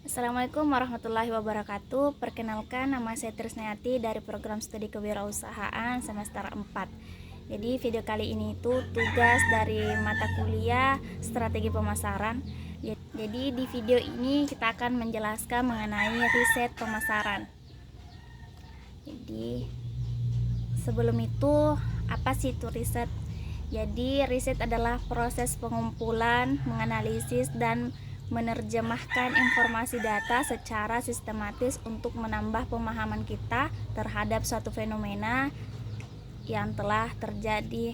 Assalamualaikum warahmatullahi wabarakatuh. Perkenalkan, nama saya Trisnayati dari program studi kewirausahaan semester 4. Jadi video kali ini itu tugas dari mata kuliah strategi pemasaran. Jadi di video ini kita akan menjelaskan mengenai riset pemasaran. Jadi sebelum itu, apa sih itu riset? Jadi riset adalah proses pengumpulan, menganalisis, dan menerjemahkan informasi data secara sistematis untuk menambah pemahaman kita terhadap suatu fenomena yang telah terjadi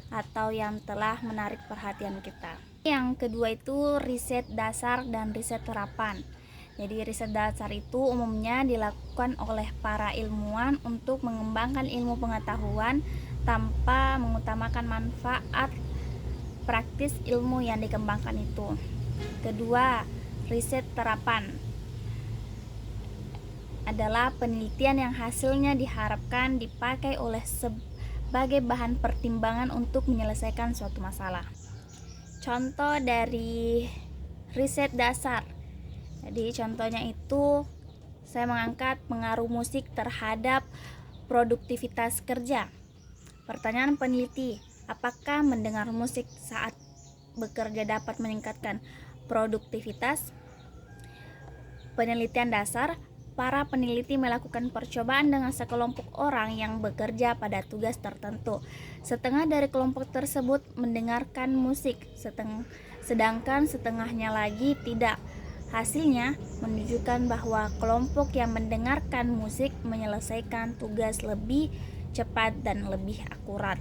atau yang telah menarik perhatian kita. Yang kedua itu riset dasar dan riset terapan. Jadi riset dasar itu umumnya dilakukan oleh para ilmuwan untuk mengembangkan ilmu pengetahuan tanpa mengutamakan manfaat praktis ilmu yang dikembangkan itu. Kedua, riset terapan adalah penelitian yang hasilnya diharapkan dipakai oleh sebagai bahan pertimbangan untuk menyelesaikan suatu masalah. Contoh dari riset dasar. Jadi contohnya itu saya mengangkat pengaruh musik terhadap produktivitas kerja. Pertanyaan peneliti, apakah mendengar musik saat bekerja dapat meningkatkan produktivitas? Penelitian dasar, para peneliti melakukan percobaan dengan sekelompok orang yang bekerja pada tugas tertentu. Setengah dari kelompok tersebut mendengarkan musik, sedangkan setengahnya lagi tidak. Hasilnya menunjukkan bahwa kelompok yang mendengarkan musik menyelesaikan tugas lebih cepat dan lebih akurat.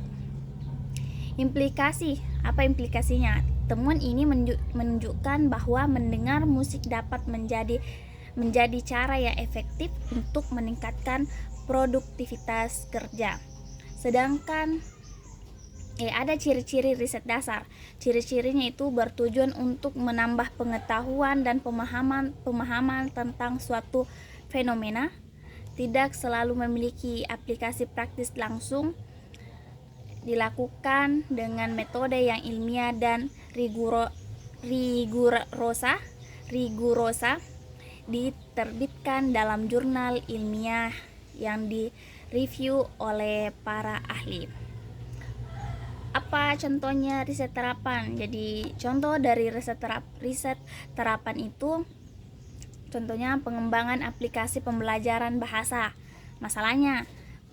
Implikasi, apa implikasinya? Temuan ini menunjukkan bahwa mendengar musik dapat menjadi cara yang efektif untuk meningkatkan produktivitas kerja. Sedangkan ada ciri-ciri riset dasar. Ciri-cirinya itu bertujuan untuk menambah pengetahuan dan pemahaman tentang suatu fenomena, tidak selalu memiliki aplikasi praktis langsung, dilakukan dengan metode yang ilmiah dan rigurosa, diterbitkan dalam jurnal ilmiah yang direview oleh para ahli. Apa contohnya riset terapan? Jadi contoh dari riset terapan itu contohnya pengembangan aplikasi pembelajaran bahasa. Masalahnya,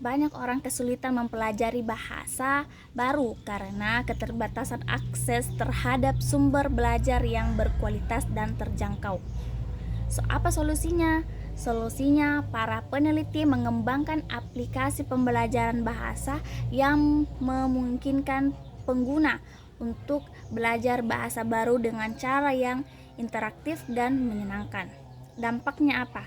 banyak orang kesulitan mempelajari bahasa baru karena keterbatasan akses terhadap sumber belajar yang berkualitas dan terjangkau. Apa solusinya? Solusinya, para peneliti mengembangkan aplikasi pembelajaran bahasa yang memungkinkan pengguna untuk belajar bahasa baru dengan cara yang interaktif dan menyenangkan. Dampaknya apa?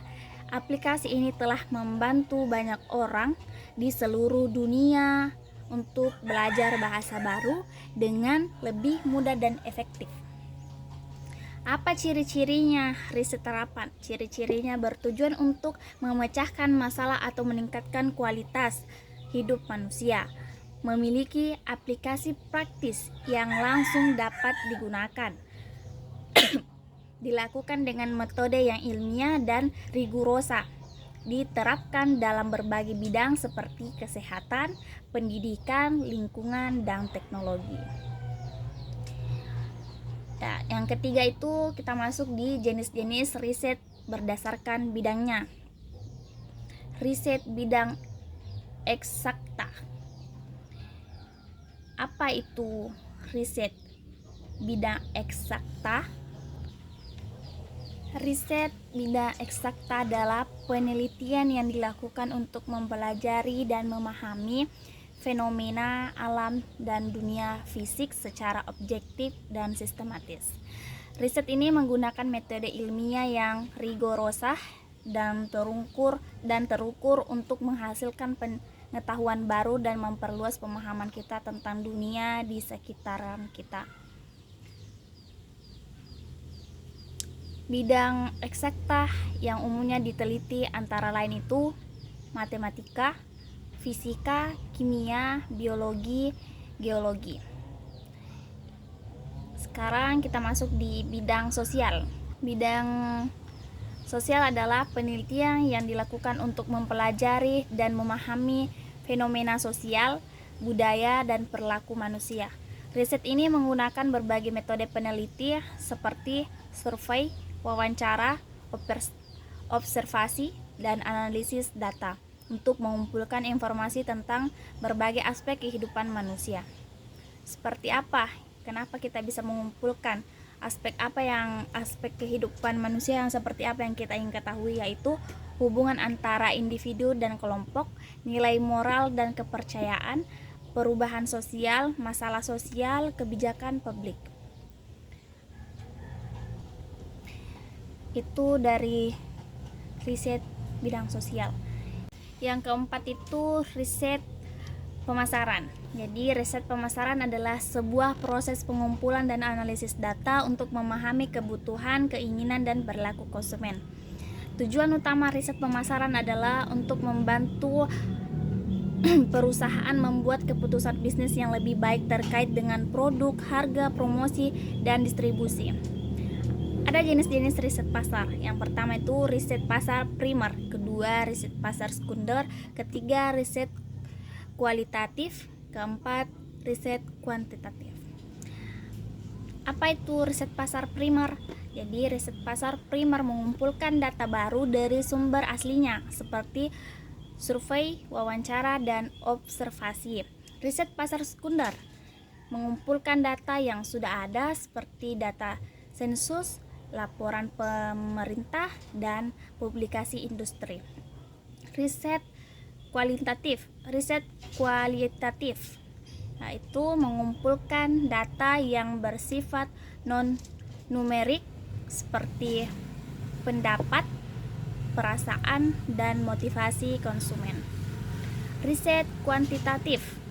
Aplikasi ini telah membantu banyak orang di seluruh dunia untuk belajar bahasa baru dengan lebih mudah dan efektif. Apa ciri-cirinya riset terapan? Ciri-cirinya bertujuan untuk memecahkan masalah atau meningkatkan kualitas hidup manusia, memiliki aplikasi praktis yang langsung dapat digunakan, dilakukan dengan metode yang ilmiah dan rigurosa, diterapkan dalam berbagai bidang seperti kesehatan, pendidikan, lingkungan, dan teknologi. Ya, yang ketiga itu kita masuk di jenis-jenis riset berdasarkan bidangnya. Riset bidang eksakta. Apa itu riset bidang eksakta? Riset bidang eksakta adalah penelitian yang dilakukan untuk mempelajari dan memahami fenomena alam dan dunia fisik secara objektif dan sistematis. Riset ini menggunakan metode ilmiah yang rigorosa dan terukur untuk menghasilkan pengetahuan baru dan memperluas pemahaman kita tentang dunia di sekitaran kita. Bidang eksakta yang umumnya diteliti antara lain itu matematika, fisika, kimia, biologi, geologi. Sekarang kita masuk di bidang sosial. Bidang Sosial adalah penelitian yang dilakukan untuk mempelajari dan memahami fenomena sosial, budaya, dan perilaku manusia. Riset ini menggunakan berbagai metode peneliti seperti survei, wawancara, observasi, dan analisis data untuk mengumpulkan informasi tentang berbagai aspek kehidupan manusia. Seperti apa? Kenapa kita bisa mengumpulkan aspek kehidupan manusia yang seperti apa yang kita ingin ketahui, yaitu hubungan antara individu dan kelompok, nilai moral dan kepercayaan, perubahan sosial, masalah sosial, kebijakan publik. Itu dari riset bidang sosial. Yang keempat itu riset pemasaran. Jadi riset pemasaran adalah sebuah proses pengumpulan dan analisis data untuk memahami kebutuhan, keinginan, dan perilaku konsumen. Tujuan utama riset pemasaran adalah untuk membantu perusahaan membuat keputusan bisnis yang lebih baik terkait dengan produk, harga, promosi, dan distribusi. Ada jenis-jenis riset pasar. Yang pertama itu riset pasar primer, kedua riset pasar sekunder, ketiga riset kualitatif, keempat riset kuantitatif. Apa itu riset pasar primer? Jadi riset pasar primer mengumpulkan data baru dari sumber aslinya seperti survei, wawancara, dan observasi. Riset pasar sekunder mengumpulkan data yang sudah ada seperti data sensus, laporan pemerintah, dan publikasi industri. Riset kualitatif yaitu mengumpulkan data yang bersifat non-numerik seperti pendapat, perasaan, dan motivasi konsumen. Riset kuantitatif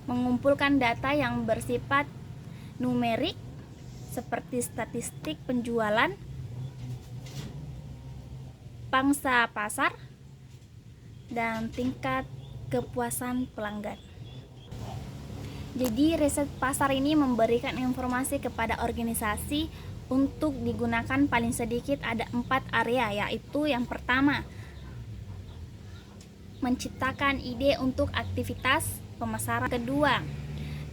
mengumpulkan data yang bersifat numerik seperti statistik penjualan, pangsa pasar, dan tingkat kepuasan pelanggan. Jadi riset pasar ini memberikan informasi kepada organisasi untuk digunakan paling sedikit ada 4 area, yaitu yang pertama, menciptakan ide untuk aktivitas pemasaran. Kedua,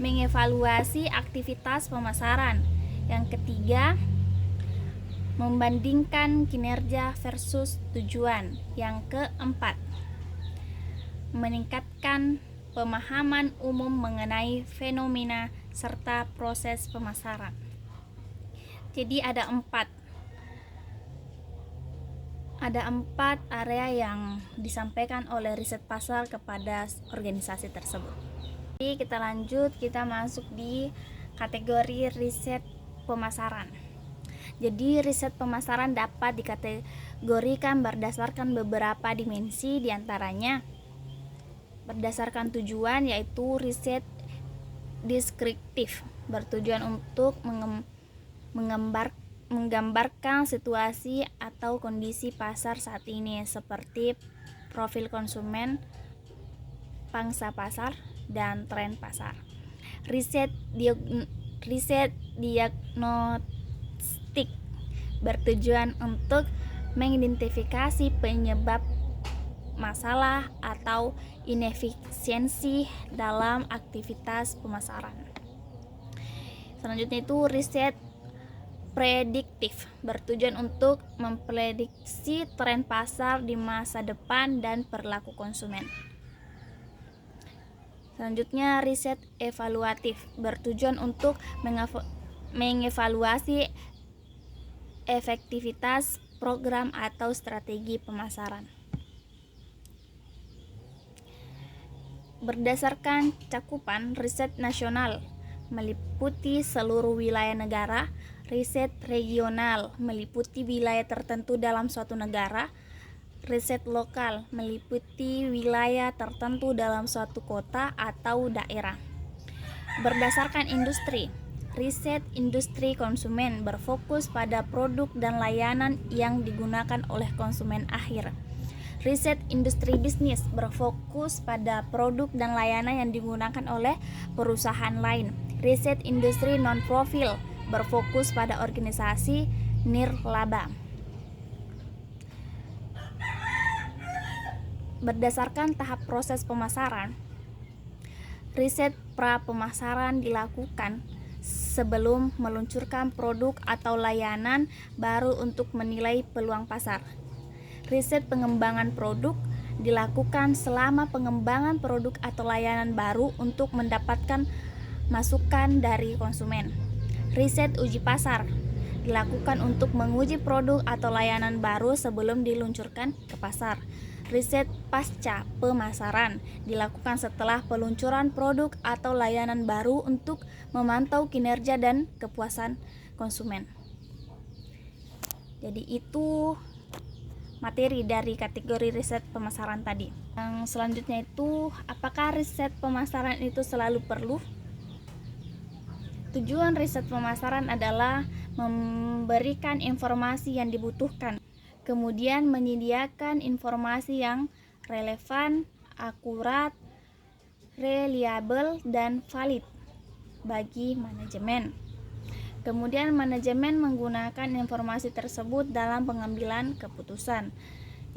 mengevaluasi aktivitas pemasaran. Yang ketiga, membandingkan kinerja versus tujuan. Yang keempat, meningkatkan pemahaman umum mengenai fenomena serta proses pemasaran. Jadi ada empat area yang disampaikan oleh riset pasar kepada organisasi tersebut. Jadi kita lanjut, kita masuk di kategori riset pemasaran. Jadi riset pemasaran dapat dikategorikan berdasarkan beberapa dimensi, diantaranya berdasarkan tujuan, yaitu riset deskriptif bertujuan untuk menggambarkan situasi atau kondisi pasar saat ini seperti profil konsumen, pangsa pasar, dan tren pasar. Riset diagnostik bertujuan untuk mengidentifikasi penyebab masalah atau inefisiensi dalam aktivitas pemasaran. Selanjutnya itu riset prediktif bertujuan untuk memprediksi tren pasar di masa depan dan perilaku konsumen. Selanjutnya riset evaluatif bertujuan untuk mengevaluasi efektivitas program atau strategi pemasaran. Berdasarkan cakupan, riset nasional meliputi seluruh wilayah negara, riset regional meliputi wilayah tertentu dalam suatu negara, riset lokal meliputi wilayah tertentu dalam suatu kota atau daerah. Berdasarkan industri, riset industri konsumen berfokus pada produk dan layanan yang digunakan oleh konsumen akhir. Riset industri bisnis berfokus pada produk dan layanan yang digunakan oleh perusahaan lain. Riset industri non-profil berfokus pada organisasi nirlaba. Berdasarkan tahap proses pemasaran, riset pra-pemasaran dilakukan sebelum meluncurkan produk atau layanan baru untuk menilai peluang pasar. Riset pengembangan produk dilakukan selama pengembangan produk atau layanan baru untuk mendapatkan masukan dari konsumen. Riset uji pasar dilakukan untuk menguji produk atau layanan baru sebelum diluncurkan ke pasar. Riset pasca pemasaran dilakukan setelah peluncuran produk atau layanan baru untuk memantau kinerja dan kepuasan konsumen. Jadi itu materi dari kategori riset pemasaran tadi. Yang selanjutnya itu, apakah riset pemasaran itu selalu perlu? Tujuan riset pemasaran adalah memberikan informasi yang dibutuhkan, kemudian menyediakan informasi yang relevan, akurat, reliable, dan valid bagi manajemen. Kemudian manajemen menggunakan informasi tersebut dalam pengambilan keputusan.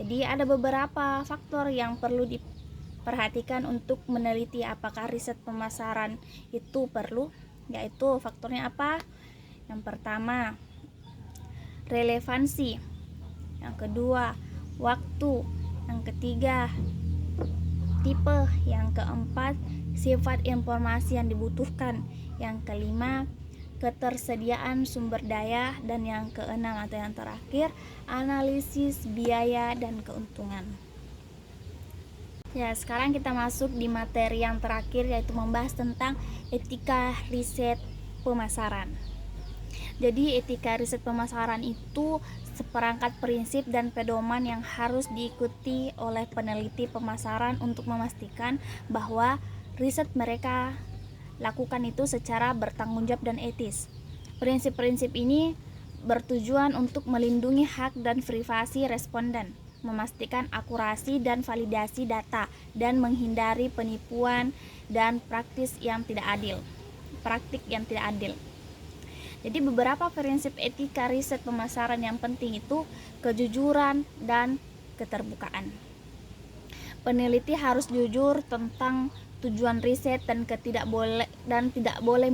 Jadi ada beberapa faktor yang perlu diperhatikan untuk meneliti apakah riset pemasaran itu perlu, yaitu faktornya apa? Yang pertama, relevansi. Yang kedua, waktu. Yang ketiga, tipe. Yang keempat, sifat informasi yang dibutuhkan. Yang kelima, ketersediaan sumber daya. Dan yang keenam atau yang terakhir, analisis biaya dan keuntungan. Ya, sekarang kita masuk di materi yang terakhir, yaitu membahas tentang etika riset pemasaran. Jadi etika riset pemasaran itu seperangkat prinsip dan pedoman yang harus diikuti oleh peneliti pemasaran untuk memastikan bahwa riset mereka lakukan itu secara bertanggung jawab dan etis. Prinsip-prinsip ini bertujuan untuk melindungi hak dan privasi responden, memastikan akurasi dan validasi data, dan menghindari penipuan dan praktik yang tidak adil. Jadi beberapa prinsip etika riset pemasaran yang penting itu kejujuran dan keterbukaan. Peneliti harus jujur tentang tujuan riset dan tidak boleh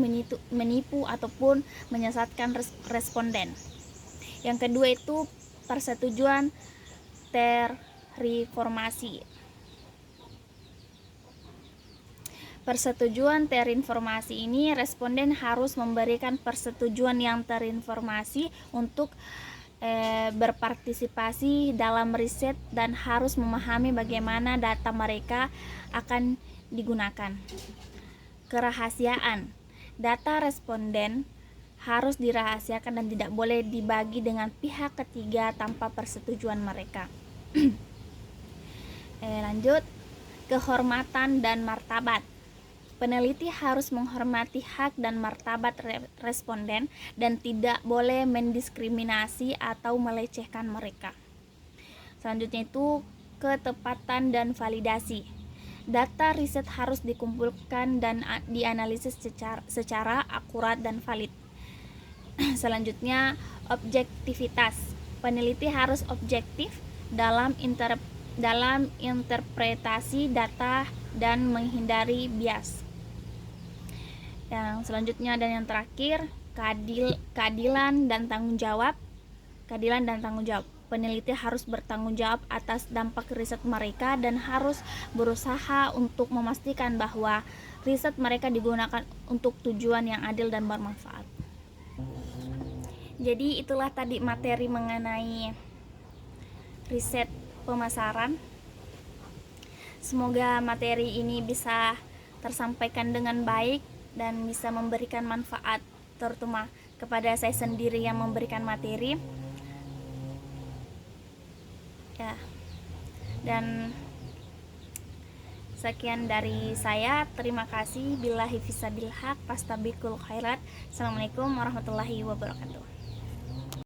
menipu ataupun menyesatkan responden. Yang kedua itu persetujuan terinformasi. Persetujuan terinformasi ini, responden harus memberikan persetujuan yang terinformasi untuk berpartisipasi dalam riset dan harus memahami bagaimana data mereka akan digunakan. Kerahasiaan. Data responden harus dirahasiakan dan tidak boleh dibagi dengan pihak ketiga tanpa persetujuan mereka. Lanjut, kehormatan dan martabat. Peneliti harus menghormati hak dan martabat responden dan tidak boleh mendiskriminasi atau melecehkan mereka. Selanjutnya itu ketepatan dan validasi. Data riset harus dikumpulkan dan dianalisis secara akurat dan valid. Selanjutnya, objektivitas. Peneliti harus objektif dalam interpretasi data dan menghindari bias. Yang selanjutnya dan yang terakhir, keadilan dan tanggung jawab. Peneliti harus bertanggung jawab atas dampak riset mereka dan harus berusaha untuk memastikan bahwa riset mereka digunakan untuk tujuan yang adil dan bermanfaat. Jadi itulah tadi materi mengenai riset pemasaran. Semoga materi ini bisa tersampaikan dengan baik dan bisa memberikan manfaat, terutama kepada saya sendiri yang memberikan materi. Ya. Dan sekian dari saya. Terima kasih. Billahi fisabilillah, fastabiqul khairat. Assalamualaikum warahmatullahi wabarakatuh.